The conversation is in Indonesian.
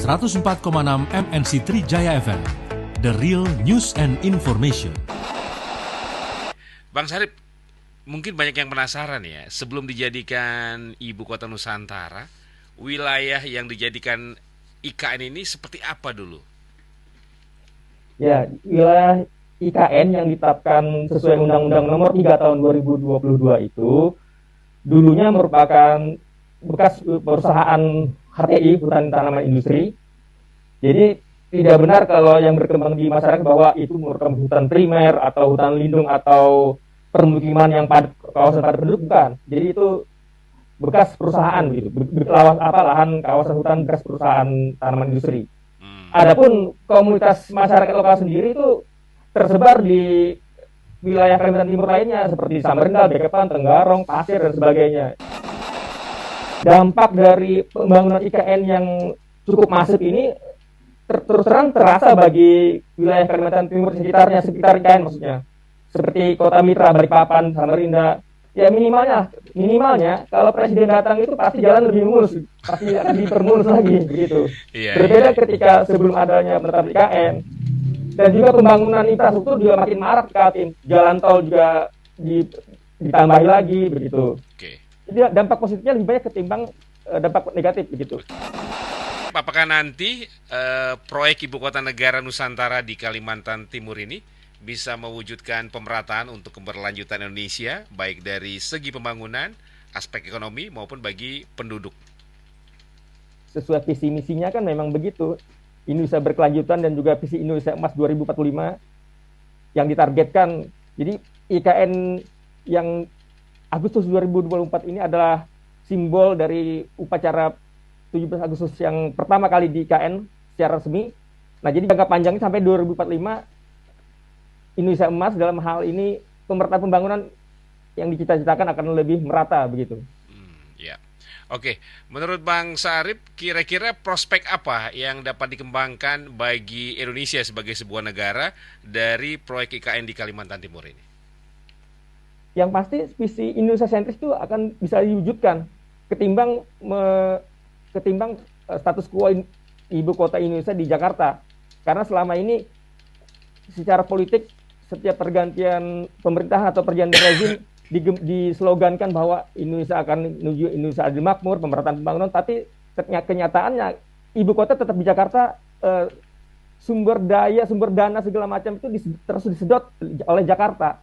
104,6 MNC Trijaya FM, The Real News and Information. Bang Sarip, mungkin banyak yang penasaran ya, sebelum dijadikan Ibu Kota Nusantara, wilayah yang dijadikan IKN ini seperti apa dulu? Ya, wilayah IKN yang ditetapkan sesuai Undang-Undang Nomor 3 Tahun 2022 itu dulunya merupakan bekas perusahaan HTI, Hutan Tanaman Industri. Jadi tidak benar kalau yang berkembang di masyarakat bahwa itu merupakan hutan primer atau hutan lindung atau permukiman yang kawasan padat penduduk, bukan. Jadi itu bekas perusahaan gitu, lahan kawasan hutan bekas perusahaan tanaman industri. Adapun komunitas masyarakat lokal sendiri itu tersebar di wilayah Kalimantan Timur lainnya seperti Samarinda, Balikpapan, Tenggarong, Pasir dan sebagainya. Dampak dari pembangunan IKN yang cukup masif ini terus terang terasa bagi wilayah Kalimantan Timur sekitar IKN maksudnya. Seperti Kota Mitra, Balikpapan, Samarinda. Ya minimalnya kalau presiden datang itu pasti jalan lebih mulus, pasti akan dipermulus lagi begitu. Berbeda ketika sebelum adanya penetapan IKN. Dan juga pembangunan infrastruktur juga makin marak di Kaltim. Jalan tol juga ditambahi lagi begitu. Jadi dampak positifnya lebih banyak ketimbang dampak negatif begitu. Apakah nanti proyek Ibu Kota Negara Nusantara di Kalimantan Timur ini bisa mewujudkan pemerataan untuk keberlanjutan Indonesia, baik dari segi pembangunan, aspek ekonomi, maupun bagi penduduk? Sesuai visi misinya kan memang begitu. Indonesia berkelanjutan dan juga visi Indonesia Emas 2045 yang ditargetkan. Jadi IKN yang Agustus 2024 ini adalah simbol dari upacara 17 Agustus yang pertama kali di IKN secara resmi. Nah, jadi jangka panjangnya sampai 2045 Indonesia Emas dalam hal ini pemerataan pembangunan yang dicita-citakan akan lebih merata begitu. Ya. Oke, menurut Bang Sarip, kira-kira prospek apa yang dapat dikembangkan bagi Indonesia sebagai sebuah negara dari proyek IKN di Kalimantan Timur ini? Yang pasti visi Indonesia sentris itu akan bisa diwujudkan ketimbang status quo ibu kota Indonesia di Jakarta. Karena selama ini secara politik setiap pergantian pemerintahan atau pergantian rezim dislogankan bahwa Indonesia akan menuju Indonesia adil makmur, pemerataan pembangunan, tapi kenyataannya ibu kota tetap di Jakarta, sumber dana segala macam itu terus disedot oleh Jakarta.